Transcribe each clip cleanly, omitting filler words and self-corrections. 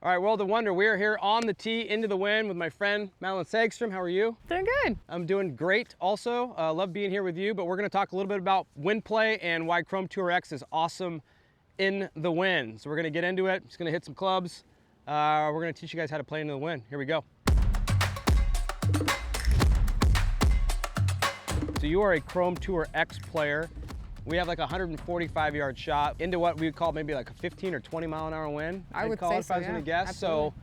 All right, World of Wonder, we are here on the tee, into the wind with my friend, Madelene Sagström. How are you? Doing good. I'm doing great also. Love being here with you, but we're gonna talk a little bit about wind play and why Chrome Tour X is awesome in the wind. So we're gonna get into it. Just gonna hit some clubs. We're gonna teach you guys how to play into the wind. Here we go. So you are a Chrome Tour X player. We have like a 145-yard shot into what we would call maybe like a 15 or 20 mile an hour wind. I would call say it if so, I was yeah, gonna guess. absolutely. So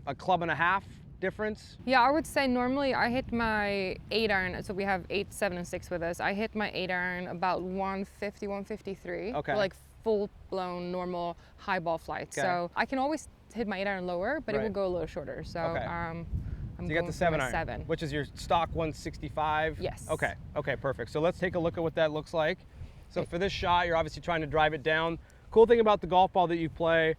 a club and a half difference. Yeah, I would say normally I hit my 8-iron, so we have 8, 7, and 6 with us. I hit my 8-iron about 150, 153. Okay. For like full-blown normal high ball flight. Okay. So I can always hit my 8-iron lower, but it Right. will go a little shorter. So Okay. I'm So you got the going for my 7-iron, 7. which is your stock 165? Yes. Okay, okay, perfect. So let's take a look at what that looks like. So for this shot, you're obviously trying to drive it down. Cool thing about the golf ball that you play,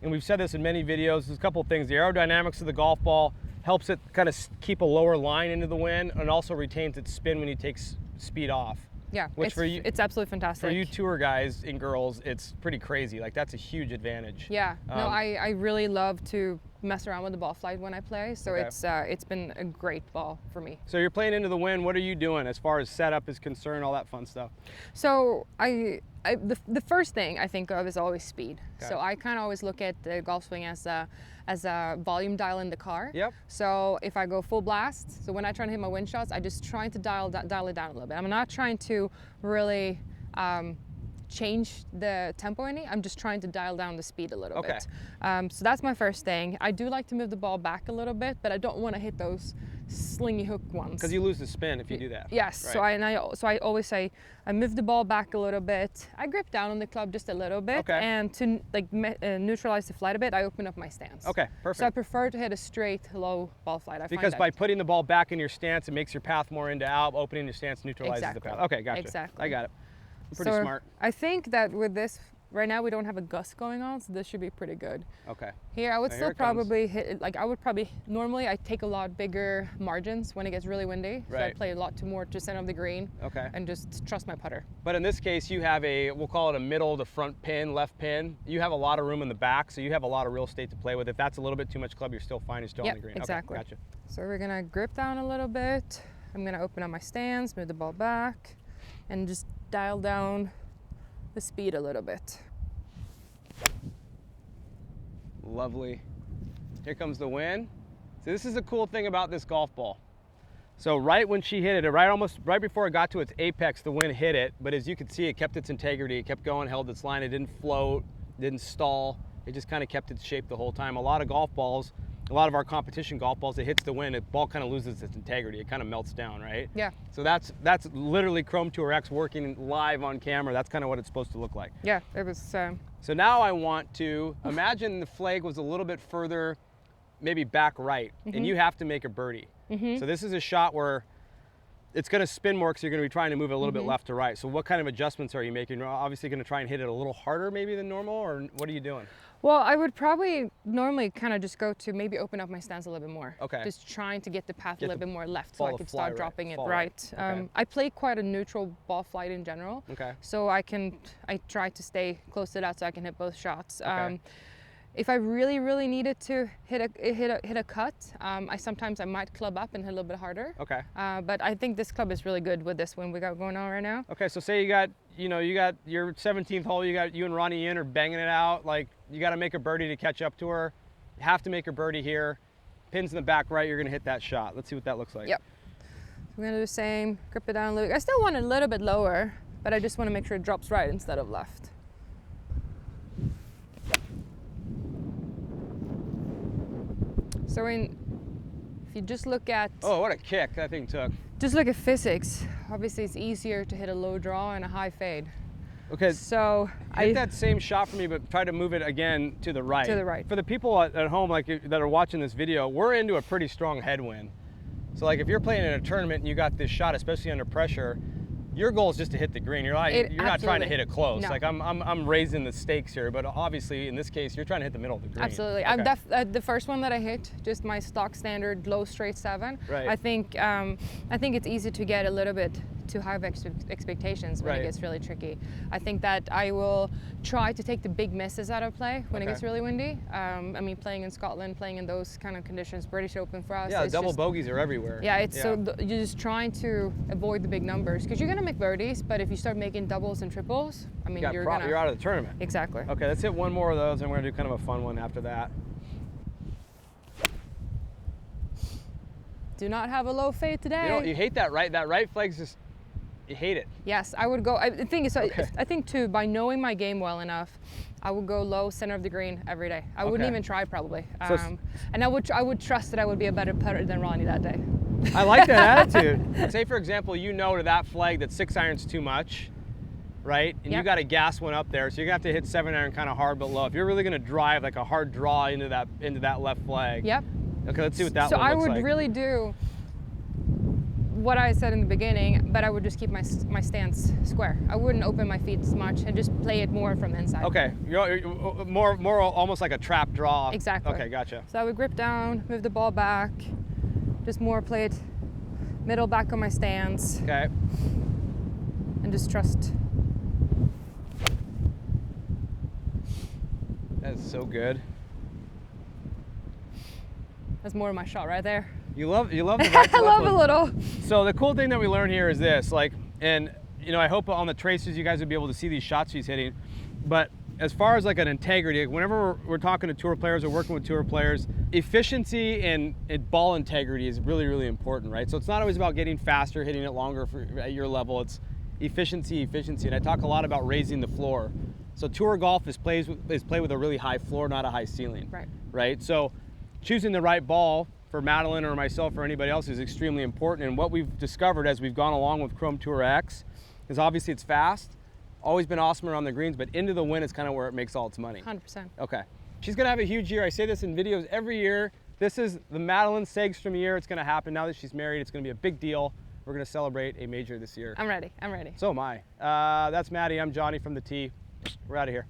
and we've said this in many videos, there's a couple of things. The aerodynamics of the golf ball helps it kind of keep a lower line into the wind, and also retains its spin when you take speed off. Yeah, Which for you, it's absolutely fantastic. for you tour guys and girls, it's pretty crazy. Like that's a huge advantage. Yeah, no, I really love to mess around with the ball flight when I play, so Okay. it's been a great ball for me. So you're playing into the wind. What are you doing as far as setup is concerned, all that fun stuff? So the first thing I think of is always speed. Okay. So I kind of always look at the golf swing as a volume dial in the car. Yep. So if I go full blast, so when I try to hit my wind shots, I just trying to dial it down a little bit. I'm not trying to really change the tempo any. I'm just trying to dial down the speed a little bit. So that's my first thing. I do like to move the ball back a little bit, but I don't want to hit those slingy hook ones. Because you lose the spin if you do that. Yes, Right. so I always say I move the ball back a little bit. I grip down on the club just a little bit, Okay. and to like neutralize the flight a bit, I open up my stance. Okay, perfect. So I prefer to hit a straight, low ball flight. Because by putting the ball back in your stance, it makes your path more into out. Opening your stance neutralizes the Exactly. path. Okay, gotcha. Exactly. I got it. Pretty So smart. I think that with this, right now we don't have a gust going on, so this should be pretty good. Okay. Here I would Now still here it comes. probably hit it, like I would probably, normally I take a lot bigger margins when it gets really windy. So I Right. play a lot more to center of the green. Okay. And just trust my putter. But in this case, you have we'll call it a middle to front pin, left pin. You have a lot of room in the back, so you have a lot of real estate to play with. If that's a little bit too much club, you're still fine. You're still on the green. Exactly. Okay, gotcha. So we're gonna grip down a little bit. I'm gonna open up my stance, move the ball back, and just dial down the speed a little bit. Lovely. Here comes the wind. So this is the cool thing about this golf ball. So right when she hit it, right before it got to its apex, the wind hit it. But as you can see, it kept its integrity. It kept going, held its line. It didn't float, didn't stall. It just kind of kept its shape the whole time. A lot of golf balls, a lot of our competition golf balls, it hits the wind, the ball kind of loses its integrity. It kind of melts down, right? Yeah. So that's literally Chrome Tour X working live on camera. That's kind of what it's supposed to look like. Yeah, it was. So now I want to imagine the flag was a little bit further, maybe back right, and you have to make a birdie. So this is a shot where it's going to spin more because you're going to be trying to move it a little bit left to right. So what kind of adjustments are you making? You're obviously going to try and hit it a little harder maybe than normal, or what are you doing? Well, I would probably normally kind of just go to maybe open up my stance a little bit more. Okay. Just trying to get the path Get a little the bit more left so ball I to could fly start right, dropping it fall right. right. Okay. I play quite a neutral ball flight in general. Okay. So I try to stay close to that so I can hit both shots. Okay. If I really needed to hit a cut, I might club up and hit a little bit harder. Okay. But I think this club is really good with this one we got going on right now. Okay, so say you got your 17th hole, you and Ronnie Yin are banging it out, like you got to make a birdie to catch up to her. You have to make a birdie here. Pins in the back right, you're going to hit that shot. Let's see what that looks like. Yep. We're gonna do the same, grip it down a little bit. I still want it a little bit lower, but I just want to make sure it drops right instead of left. So if you just look at Oh, what a kick that thing took. physics, obviously it's easier to hit a low draw and a high fade. Okay, So hit that same shot for me, but try to move it again to the right. To the right. For the people at home that are watching this video, we're into a pretty strong headwind. So like if you're playing in a tournament and you got this shot, especially under pressure, your goal is just to hit the green. You're not trying to hit it close. No. Like I'm raising the stakes here, but obviously in this case, you're trying to hit the middle of the green. Absolutely. Okay. The first one that I hit, just my stock standard low straight 7. Right. I think it's easy to get a little bit too high of expectations when Right. it gets really tricky. I think that I will try to take the big misses out of play when it Okay. gets really windy. I mean, playing in Scotland, playing in those kind of conditions, British Open for us. Yeah, it's double just, bogeys are everywhere. yeah, it's so you're just trying to avoid the big numbers because you're gonna make birdies, but if you start making doubles and triples, I mean, you're you're out of the tournament. exactly. Okay, let's hit one more of those, and we're gonna do kind of a fun one after that. Do not have a low fade today. You hate that, right? That right flag's just, you hate it. Yes, I would go. The thing is, Okay. I think too, by knowing my game well enough, I would go low center of the green every day. I wouldn't Okay. even try probably. So And I would trust that I would be a better putter than Ronnie that day. I like that attitude. Say, for example, you know to that flag that 6 iron's too much, right? And you Yep. got to gas one up there, so you're gonna have to hit 7 iron kind of hard but low. If you're really gonna drive like a hard draw into that left flag. Yep. Okay, let's see what that So one I looks would like. really do what I said in the beginning, but I would just keep my stance square. I wouldn't open my feet as much and just play it more from the inside. Okay, you're more almost like a trap draw. Exactly. Okay, gotcha. So I would grip down, move the ball back, just more play it middle back on my stance, Okay. and just trust. That's so good. That's more of my shot right there. You love the right to left I love one. a little. So the cool thing that we learn here is this, like, and you know, I hope on the traces you guys will be able to see these shots she's hitting. But as far as like an integrity, whenever we're talking to tour players or working with tour players, efficiency and ball integrity is really, really important, right? So it's not always about getting faster, hitting it longer at your level. It's efficiency. And I talk a lot about raising the floor. So tour golf is played with a really high floor, not a high ceiling. Right. Right. So choosing the right ball for Madelene or myself or anybody else is extremely important. And what we've discovered as we've gone along with Chrome Tour X is obviously it's fast, always been awesome around the greens, but into the wind is kind of where it makes all its money. 100%. Okay. She's gonna have a huge year. I say this in videos every year. This is the Madelene Sagström year. It's gonna happen now that she's married. It's gonna be a big deal. We're gonna celebrate a major this year. I'm ready. I'm ready. So am I. That's Maddie. I'm Johnny from the tee. We're out of here.